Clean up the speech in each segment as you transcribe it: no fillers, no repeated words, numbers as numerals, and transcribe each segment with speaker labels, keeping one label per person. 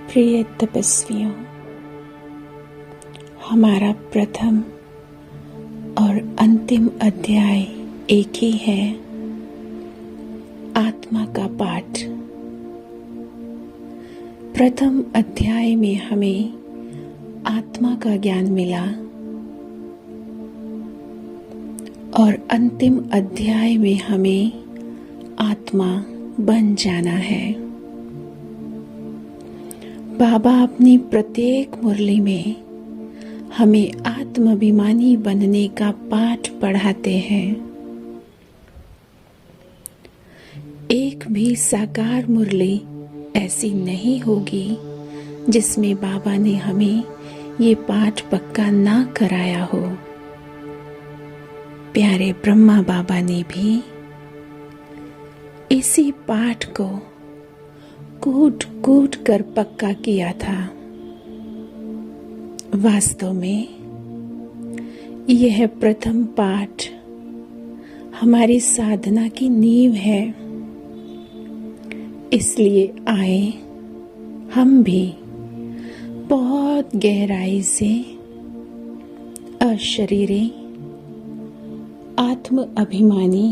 Speaker 1: प्रिय तपस्वियों, हमारा प्रथम और अंतिम अध्याय एक ही है, आत्मा का पाठ। प्रथम अध्याय में हमें आत्मा का ज्ञान मिला और अंतिम अध्याय में हमें आत्मा बन जाना है। बाबा अपनी प्रत्येक मुरली में हमें आत्माभिमानी बनने का पाठ पढ़ाते हैं। एक भी साकार मुरली ऐसी नहीं होगी जिसमें बाबा ने हमें ये पाठ पक्का ना कराया हो। प्यारे ब्रह्मा बाबा ने भी इसी पाठ को कूट कूट कर पक्का किया था। वास्तव में यह प्रथम पाठ हमारी साधना की नींव है। इसलिए आए हम भी बहुत गहराई से अशरीरी, आत्म अभिमानी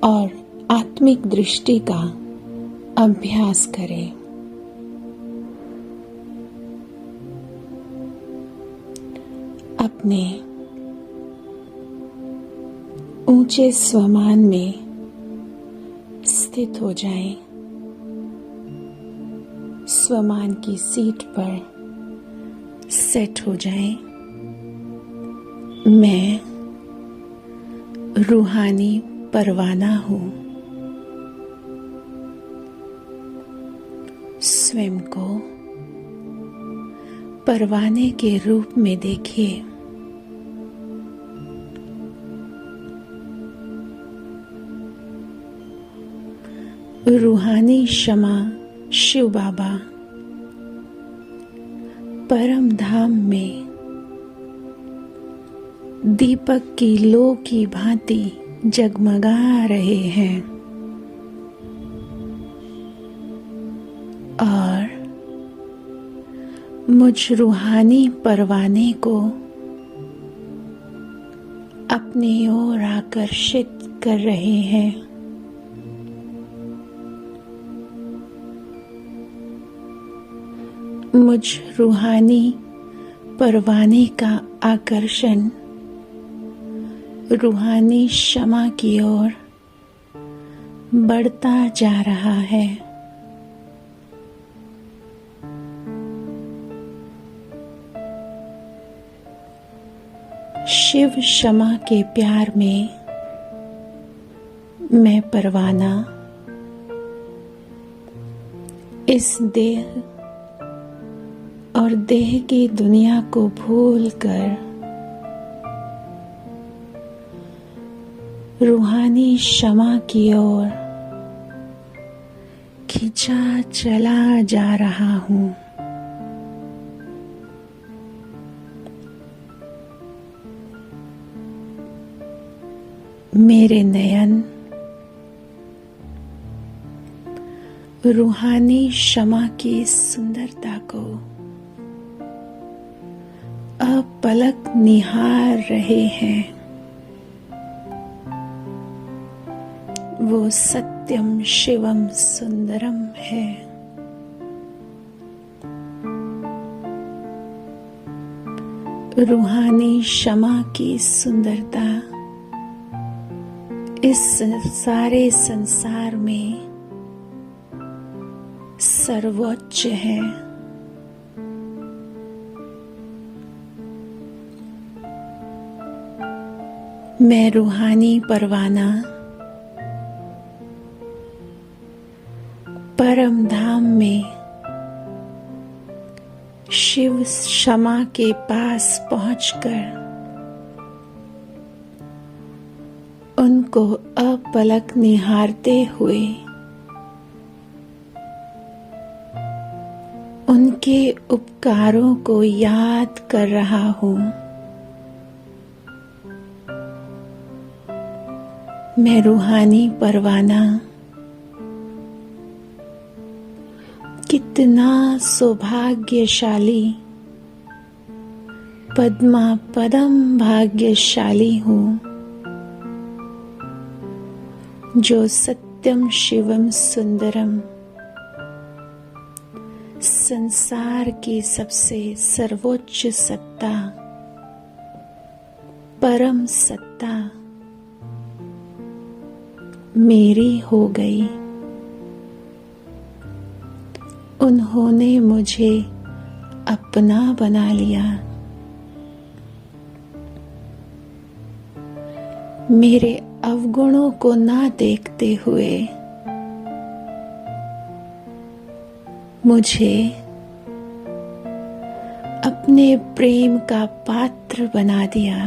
Speaker 1: और आत्मिक दृष्टि का अभ्यास करें। अपने ऊंचे स्वमान में स्थित हो जाएं। स्वमान की सीट पर सेट हो जाएं। मैं रूहानी परवाना हूँ। स्वयं को परवाने के रूप में देखिए। रूहानी क्षमा शिव बाबा परम धाम में दीपक की लो की भांति जगमगा रहे हैं और मुझ रूहानी परवाने को अपनी ओर आकर्षित कर रहे हैं। मुझ रूहानी परवाने का आकर्षण रूहानी क्षमा की ओर बढ़ता जा रहा है। शिव क्षमा के प्यार में मैं परवाना इस देह और देह की दुनिया को भूलकर रूहानी क्षमा की ओर खिंचा चला जा रहा हूँ। मेरे नयन रूहानी क्षमा की सुंदरता को अपलक निहार रहे हैं। वो सत्यम शिवम सुंदरम है। रूहानी क्षमा की सुंदरता इस सारे संसार में सर्वोच्च है। मैं रूहानी परवाना परम धाम में शिव क्षमा के पास पहुंचकर उनको अपलक निहारते हुए उनके उपकारों को याद कर रहा हूँ। मैं रूहानी परवाना कितना सौभाग्यशाली, पद्मा पदम भाग्यशाली हूँ, जो सत्यम शिवम सुंदरम, संसार की सबसे सर्वोच्च सत्ता, परम सत्ता मेरी हो गई। उन्होंने मुझे अपना बना लिया। मेरे अवगुणों को ना देखते हुए मुझे अपने प्रेम का पात्र बना दिया।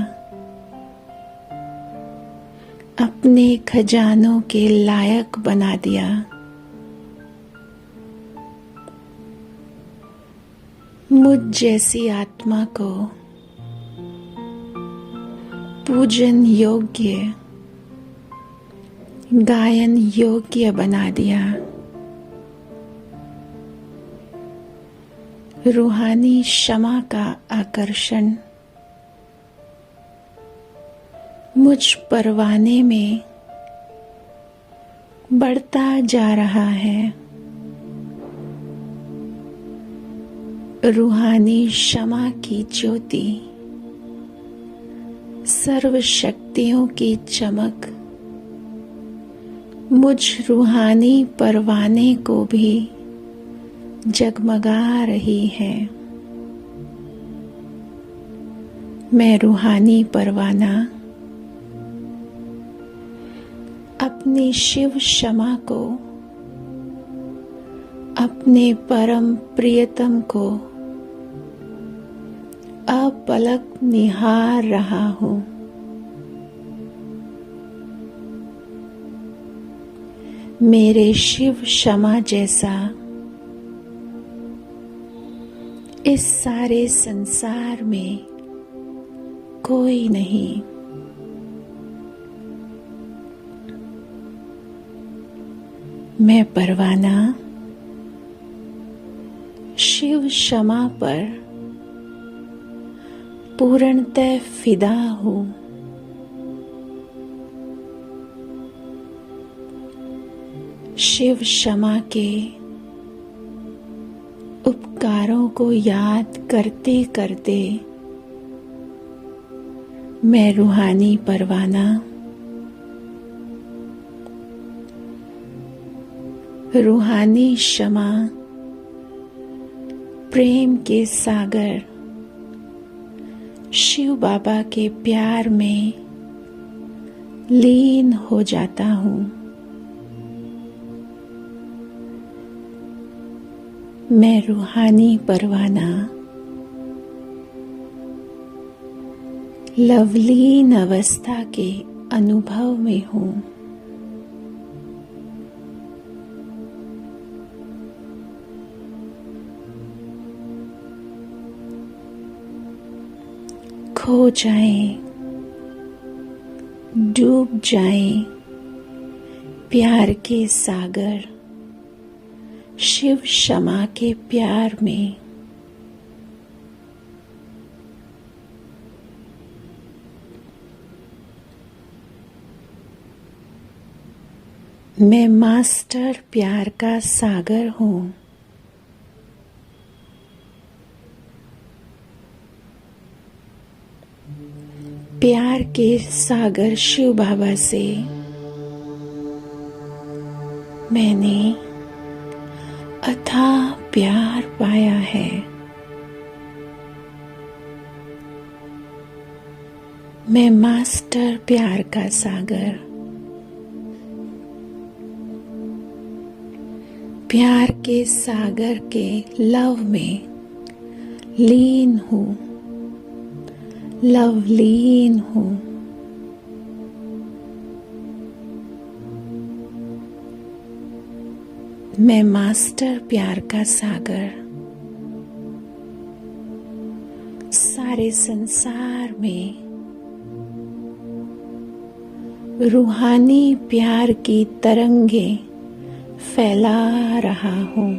Speaker 1: अपने खजानों के लायक बना दिया। मुझ जैसी आत्मा को पूजन योग्य, गायन योग्य बना दिया। रूहानी क्षमा का आकर्षण मुझ परवाने में बढ़ता जा रहा है। रूहानी क्षमा की ज्योति, सर्व शक्तियों की चमक मुझ रूहानी परवाने को भी जगमगा रही है। मैं रूहानी परवाना अपनी शिव क्षमा को, अपने परम प्रियतम को अपलक निहार रहा हूँ। मेरे शिव क्षमा जैसा इस सारे संसार में कोई नहीं। मैं परवाना शिव क्षमा पर पूर्णतः फिदा हूँ। शिव क्षमा के उपकारों को याद करते करते मैं रूहानी परवाना रूहानी क्षमा, प्रेम के सागर शिव बाबा के प्यार में लीन हो जाता हूँ। मैं रूहानी परवाना लवलीन अवस्था के अनुभव में हूँ। खो जाएं, डूब जाएं प्यार के सागर शिव क्षमा के प्यार में। मैं मास्टर प्यार का सागर हूँ। प्यार के सागर शिव बाबा से मैंने अथाह प्यार पाया है। मैं मास्टर प्यार का सागर, प्यार के सागर के लव में लीन हूँ, लवलीन हूँ। मैं मास्टर प्यार का सागर सारे संसार में रूहानी प्यार की तरंगे फैला रहा हूँ।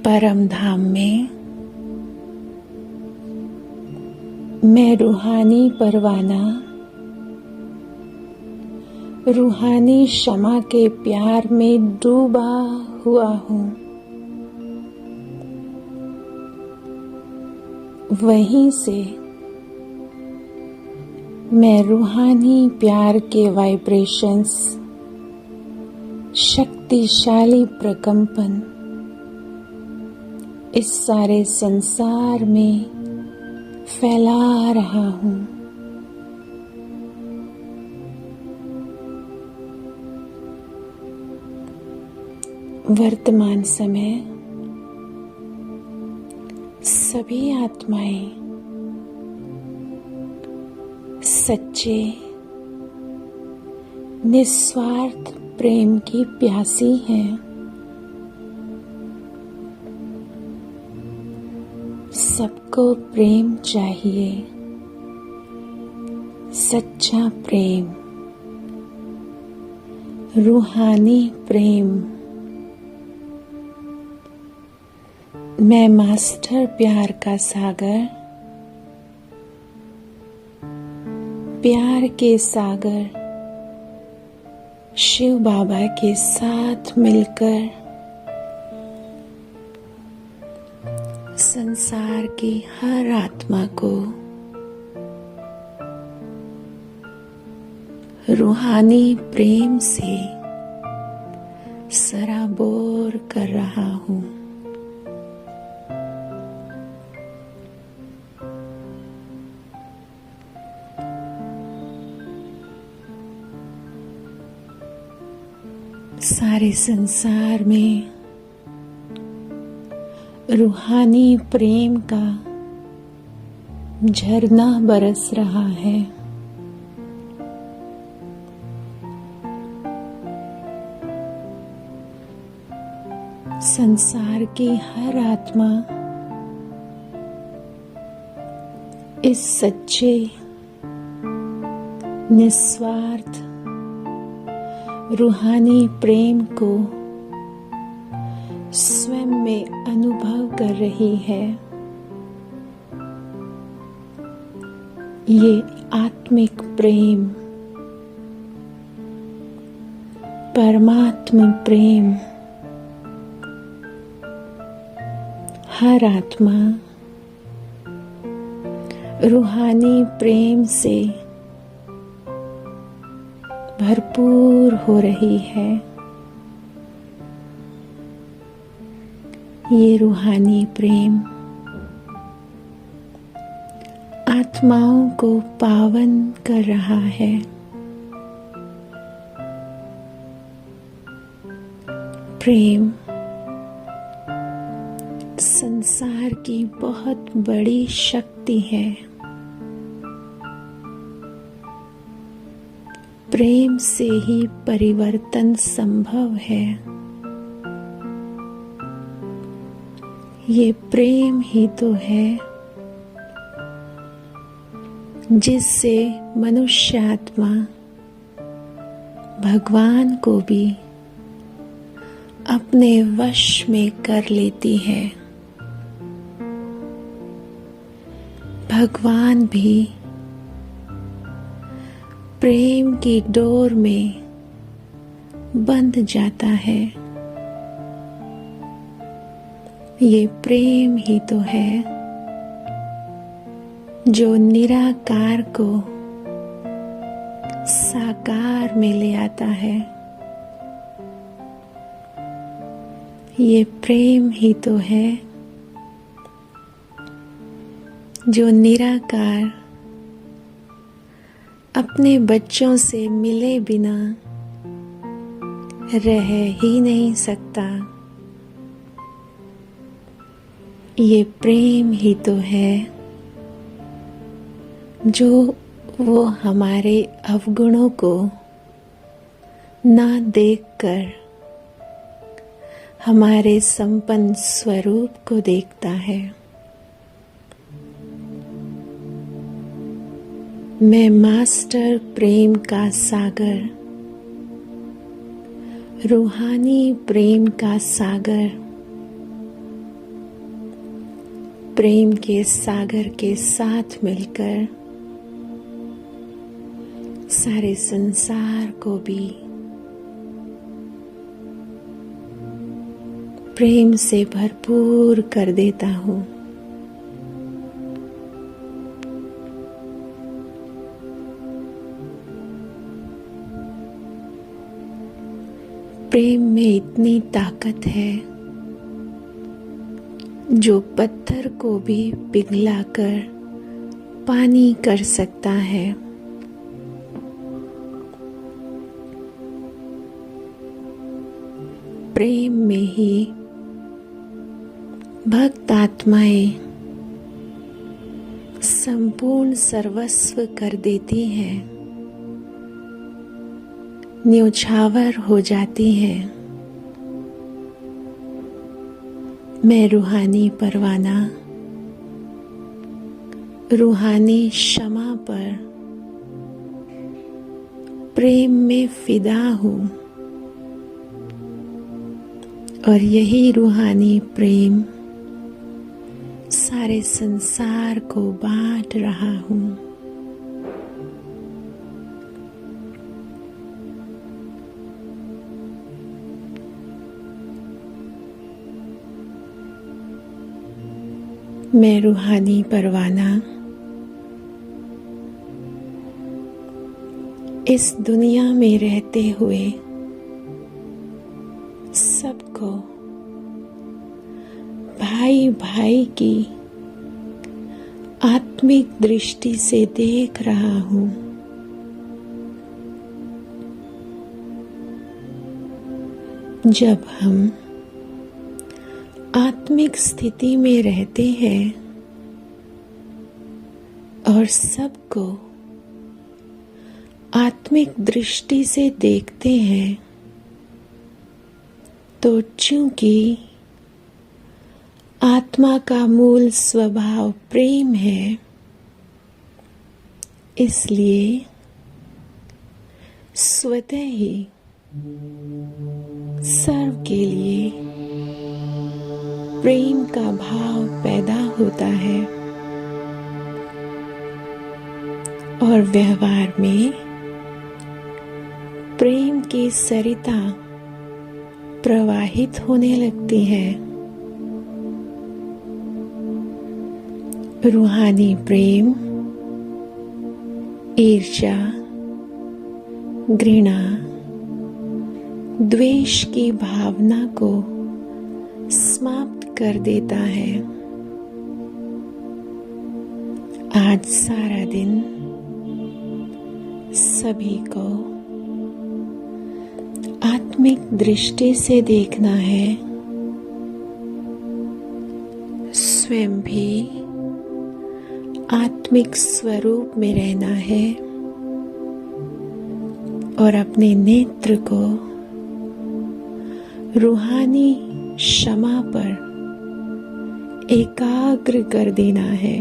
Speaker 1: परम धाम में मैं रूहानी परवाना, रूहानी क्षमा के प्यार में डूबा हुआ हूँ। वहीं से मैं रूहानी प्यार के वाइब्रेशंस, शक्तिशाली प्रकंपन इस सारे संसार में फैला रहा हूँ। वर्तमान समय सभी आत्माएं सच्चे निस्वार्थ प्रेम की प्यासी हैं। सबको प्रेम चाहिए, सच्चा प्रेम, रूहानी प्रेम। मैं मास्टर प्यार का सागर, प्यार के सागर शिव बाबा के साथ मिलकर संसार की हर आत्मा को रूहानी प्रेम से सराबोर कर रहा हूँ। सारे संसार में रूहानी प्रेम का झरना बरस रहा है। संसार की हर आत्मा इस सच्चे निस्वार्थ रूहानी प्रेम को स्वयं में अनुभव कर रही है। ये आत्मिक प्रेम, परमात्मा प्रेम हर आत्मा रूहानी प्रेम से भरपूर हो रही है। ये रूहानी प्रेम आत्माओं को पावन कर रहा है। प्रेम संसार की बहुत बड़ी शक्ति है। प्रेम से ही परिवर्तन संभव है। ये प्रेम ही तो है जिससे मनुष्य आत्मा भगवान को भी अपने वश में कर लेती है। भगवान भी प्रेम की डोर में बंध जाता है। ये प्रेम ही तो है जो निराकार को साकार में ले आता है। ये प्रेम ही तो है जो निराकार अपने बच्चों से मिले बिना रह ही नहीं सकता। ये प्रेम ही तो है जो वो हमारे अवगुणों को ना देखकर हमारे संपन्न स्वरूप को देखता है। मैं मास्टर प्रेम का सागर, रूहानी प्रेम का सागर प्रेम के सागर के साथ मिलकर सारे संसार को भी प्रेम से भरपूर कर देता हूँ। प्रेम में इतनी ताकत है जो पत्थर को भी पिघलाकर पानी कर सकता है। प्रेम में ही भक्त आत्माएं संपूर्ण सर्वस्व कर देती हैं, न्योछावर हो जाती हैं। मैं रूहानी परवाना, रूहानी क्षमा पर प्रेम में फिदा हूँ और यही रूहानी प्रेम सारे संसार को बांट रहा हूँ। मैं रूहानी परवाना इस दुनिया में रहते हुए सबको भाई भाई की आत्मिक दृष्टि से देख रहा हूँ। जब हम आत्मिक स्थिति में रहते हैं और सबको आत्मिक दृष्टि से देखते हैं, तो चूंकि आत्मा का मूल स्वभाव प्रेम है, इसलिए स्वतः ही सर्व के लिए प्रेम का भाव पैदा होता है और व्यवहार में प्रेम की सरिता प्रवाहित होने लगती है। रूहानी प्रेम ईर्ष्या, घृणा, द्वेष की भावना को समाप्त कर देता है। आज सारा दिन सभी को आत्मिक दृष्टि से देखना है, स्वयं भी आत्मिक स्वरूप में रहना है और अपने नेत्र को रूहानी क्षमा पर एकाग्र कर देना है।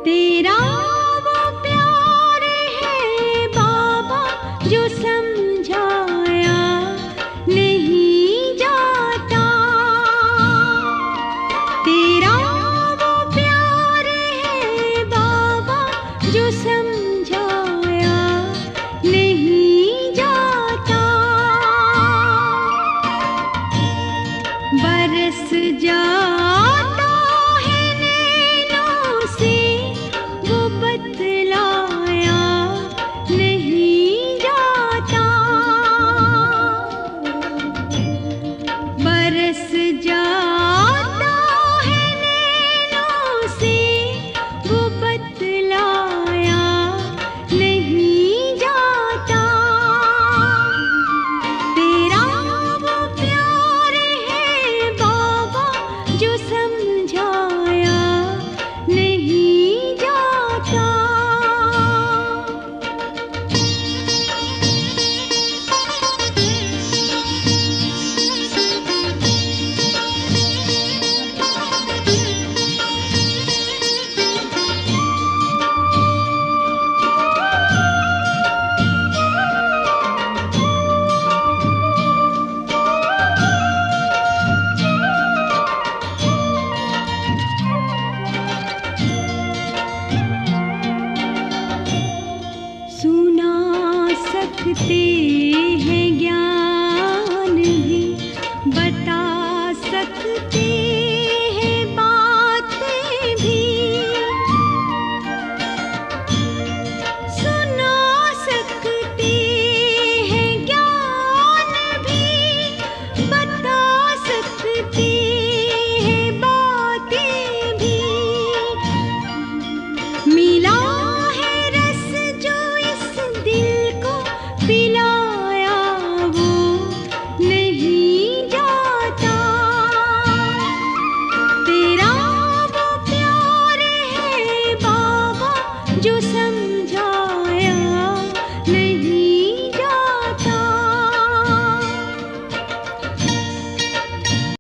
Speaker 2: तेरा वो प्यार है बाबा जो समझाया नहीं जाता। तेरा वो प्यार है बाबा जो समझाया नहीं जाता। बरस जा